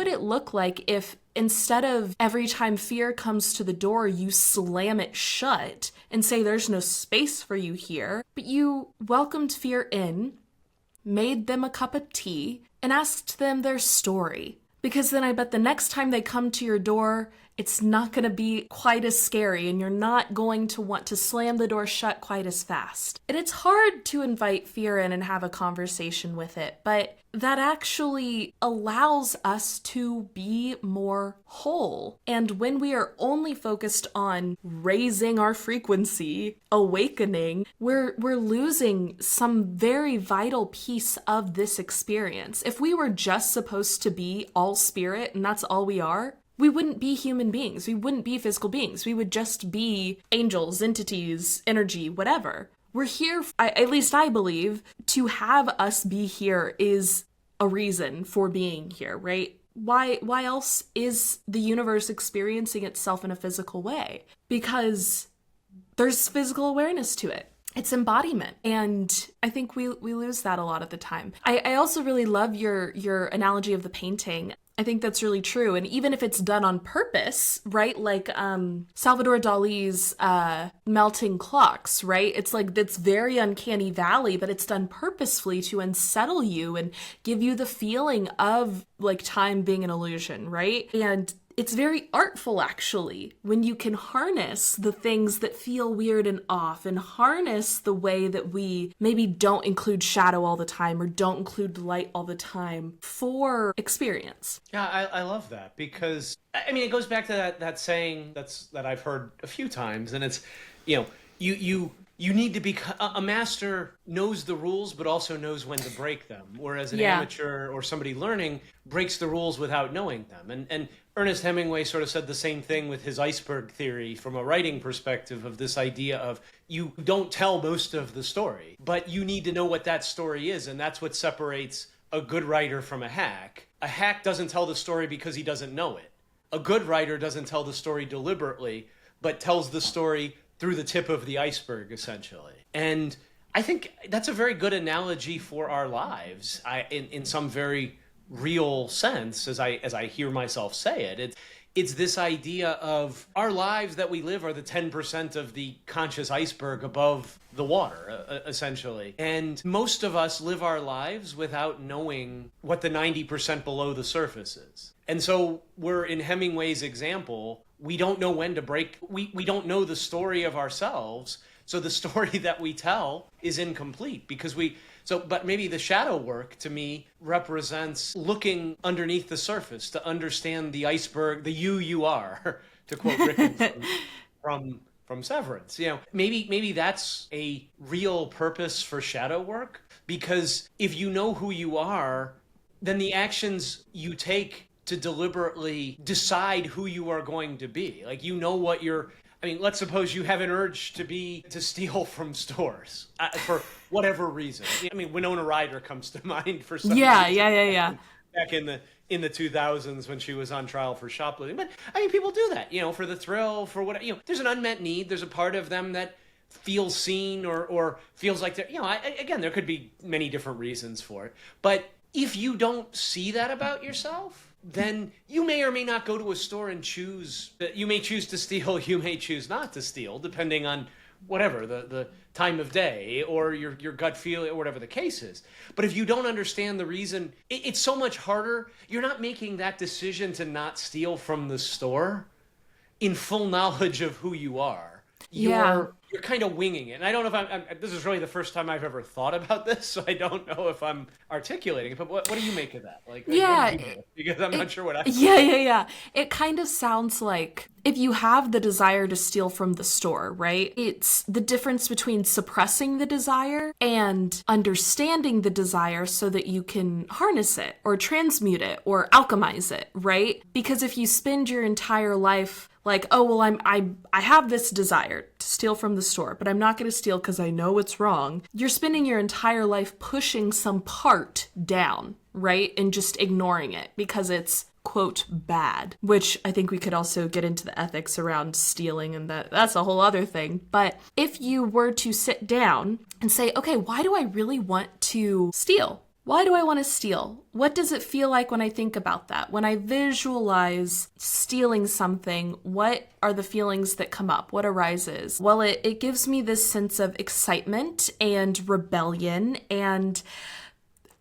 would it look like if instead of every time fear comes to the door, you slam it shut and say there's no space for you here, but you welcomed fear in, made them a cup of tea, and asked them their story? Because then I bet the next time they come to your door, it's not going to be quite as scary, and you're not going to want to slam the door shut quite as fast. And it's hard to invite fear in and have a conversation with it, but that actually allows us to be more whole. And when we are only focused on raising our frequency, awakening, we're losing some very vital piece of this experience. If we were just supposed to be all spirit and that's all we are, we wouldn't be human beings. We wouldn't be physical beings. We would just be angels, entities, energy, whatever. We're here, at least I believe, to have us be here is a reason for being here, right? Why else is the universe experiencing itself in a physical way? Because there's physical awareness to it. It's embodiment. And I think we lose that a lot of the time. I also really love your analogy of the painting. I think that's really true. And even if it's done on purpose, right? Like Salvador Dali's Melting Clocks, right? It's like this very uncanny valley, but it's done purposefully to unsettle you and give you the feeling of like time being an illusion, right? And it's very artful, actually, when you can harness the things that feel weird and off and harness the way that we maybe don't include shadow all the time or don't include light all the time for experience. Yeah, I love that because, I mean, it goes back to that saying that I've heard a few times, and it's, you need to be, a master knows the rules, but also knows when to break them. Whereas an amateur or somebody learning breaks the rules without knowing them. And Ernest Hemingway sort of said the same thing with his iceberg theory from a writing perspective of this idea of you don't tell most of the story, but you need to know what that story is. And that's what separates a good writer from a hack. A hack doesn't tell the story because he doesn't know it. A good writer doesn't tell the story deliberately, but tells the story through the tip of the iceberg, essentially. And I think that's a very good analogy for our lives. In some very real sense, as I hear myself say it, it's this idea of our lives that we live are the 10% of the conscious iceberg above the water, essentially. And most of us live our lives without knowing what the 90% below the surface is. And so we're in Hemingway's example, we don't know when to break, we don't know the story of ourselves. So the story that we tell is incomplete because but maybe the shadow work to me represents looking underneath the surface to understand the iceberg, the you are, to quote Rickon from Severance. Maybe that's a real purpose for shadow work, because if you know who you are, then the actions you take to deliberately decide who you are going to be, like what let's suppose you have an urge to steal from stores for whatever reason. Winona Ryder comes to mind for some reason. Yeah. Back in the 2000s when she was on trial for shoplifting. But people do that, for the thrill, for what, there's an unmet need. There's a part of them that feels seen or feels like they're, again, there could be many different reasons for it. But if you don't see that about yourself, then you may or may not go to a store and choose. You may choose to steal, you may choose not to steal, depending on whatever, the time of day or your gut feel or whatever the case is. But if you don't understand the reason, it's so much harder. You're not making that decision to not steal from the store in full knowledge of who you are. You're kind of winging it. And I don't know if this is really the first time I've ever thought about this, so I don't know if I'm articulating it, but what do you make of that? Because I'm not sure what I... Yeah. It kind of sounds like if you have the desire to steal from the store, right? It's the difference between suppressing the desire and understanding the desire so that you can harness it or transmute it or alchemize it, right? Because if you spend your entire life like, oh, well, I have this desire to steal from the store, but I'm not going to steal because I know it's wrong. You're spending your entire life pushing some part down, right? And just ignoring it because it's, quote, bad, which I think we could also get into the ethics around stealing, and that's a whole other thing. But if you were to sit down and say, okay, why do I really want to steal? Why do I want to steal? What does it feel like when I think about that? When I visualize stealing something, what are the feelings that come up? What arises? Well, it gives me this sense of excitement and rebellion, and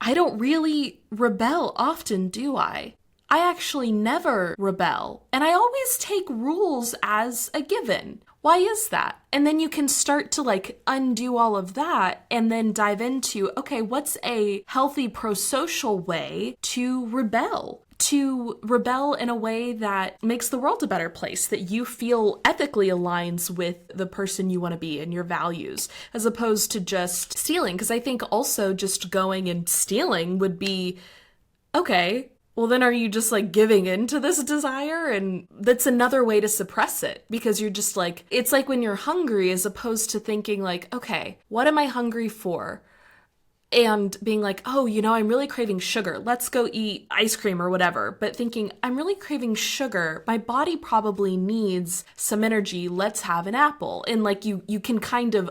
I don't really rebel often, do I? I actually never rebel, and I always take rules as a given. Why is that? And then you can start to like undo all of that and then dive into, okay, what's a healthy pro-social way to rebel? To rebel in a way that makes the world a better place, that you feel ethically aligns with the person you want to be and your values, as opposed to just stealing. Because I think also just going and stealing would be, okay, well, then are you just like giving in to this desire? And that's another way to suppress it, because you're just like, it's like when you're hungry, as opposed to thinking like, okay, what am I hungry for? And being like, oh, I'm really craving sugar. Let's go eat ice cream or whatever. But thinking, I'm really craving sugar. My body probably needs some energy. Let's have an apple. And like you can kind of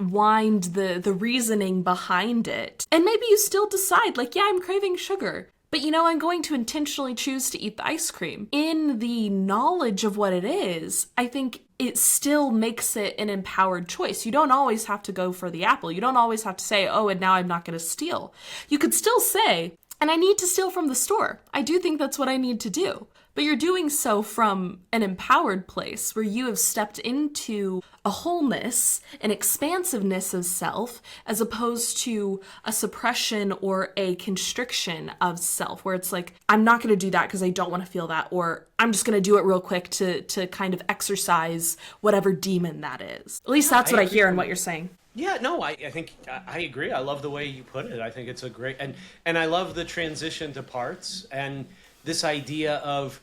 wind the reasoning behind it. And maybe you still decide, like, yeah, I'm craving sugar. But I'm going to intentionally choose to eat the ice cream. In the knowledge of what it is, I think it still makes it an empowered choice. You don't always have to go for the apple. You don't always have to say, oh, and now I'm not going to steal. You could still say, and I need to steal from the store. I do think that's what I need to do. But you're doing so from an empowered place where you have stepped into a wholeness, an expansiveness of self, as opposed to a suppression or a constriction of self, where it's like, I'm not going to do that because I don't want to feel that, or I'm just going to do it real quick to kind of exercise whatever demon that is. At least that's what I hear in what you're saying. Yeah, no, I think I agree. I love the way you put it. I think it's a great, and I love the transition to parts and this idea of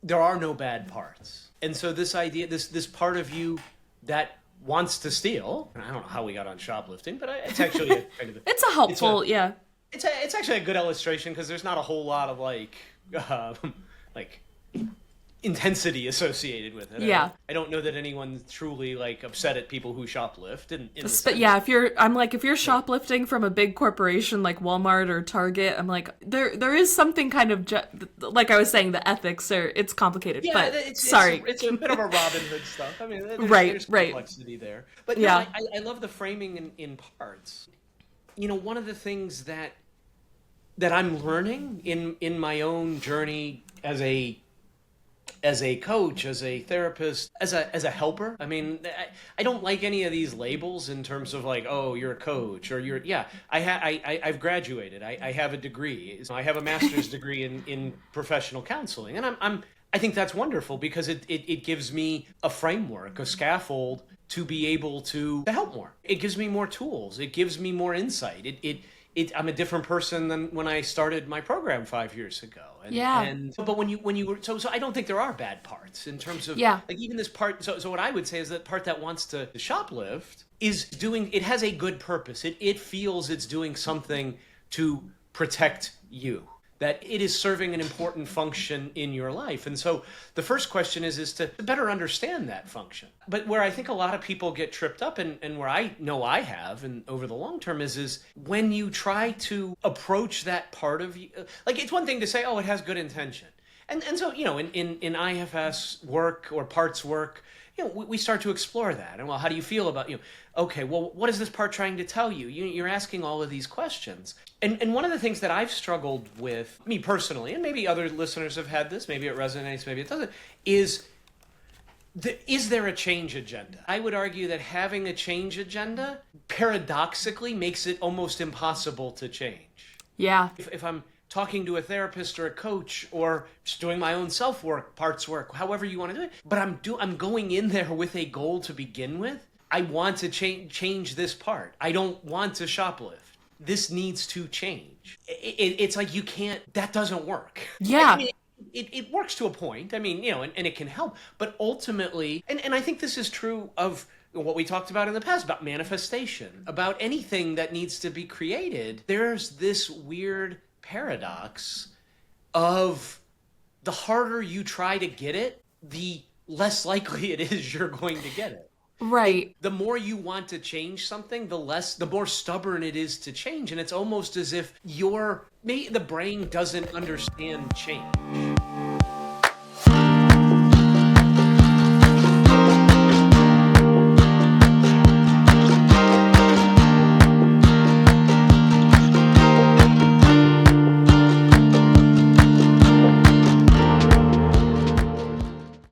there are no bad parts. And so this idea, this part of you that wants to steal, and I don't know how we got on shoplifting, but it's actually a kind of it's a helpful, yeah. It's actually a good illustration, because there's not a whole lot of like intensity associated with it. Yeah. I don't know that anyone's truly like upset at people who shoplift. But yeah, if you're shoplifting from a big corporation like Walmart or Target, I'm like, there is something kind of like I was saying, the ethics it's complicated. Yeah, but sorry, it's a bit of a Robin Hood stuff. I mean, there's complexity there. But yeah, I love the framing in parts. One of the things that I'm learning in my own journey as a coach, as a therapist, as a helper. I mean, I don't like any of these labels in terms of like, oh, you're a coach, or I've graduated. I have a degree. I have a master's degree in professional counseling, and I think that's wonderful, because it gives me a framework, a scaffold to be able to help more. It gives me more tools. It gives me more insight. I'm a different person than when I started my program 5 years ago. But when you were so I don't think there are bad parts in terms of like even this part. So what I would say is that part that wants to shoplift it has a good purpose. It feels it's doing something to protect you, that it is serving an important function in your life. And so the first question is to better understand that function. But where I think a lot of people get tripped up, and where I know I have, and over the long term, is when you try to approach that part of you. Like, it's one thing to say, oh, it has good intention. And so, in IFS work or parts work, we start to explore that. And, well, how do you feel about, okay, well, what is this part trying to tell you? You're asking all of these questions. And one of the things that I've struggled with, me personally, and maybe other listeners have had this, maybe it resonates, maybe it doesn't, is there a change agenda? I would argue that having a change agenda paradoxically makes it almost impossible to change. Yeah. If I'm talking to a therapist or a coach, or just doing my own self-work, parts work, however you want to do it, but I'm going in there with a goal to begin with. I want to change this part. I don't want to shoplift. This needs to change. It's like you can't, that doesn't work. Yeah. I mean, it works to a point. I mean, and it can help. But ultimately, and I think this is true of what we talked about in the past, about manifestation, about anything that needs to be created. There's this weird paradox of the harder you try to get it, the less likely it is you're going to get it. Right. The more you want to change something, the more stubborn it is to change. And it's almost as if the brain doesn't understand change.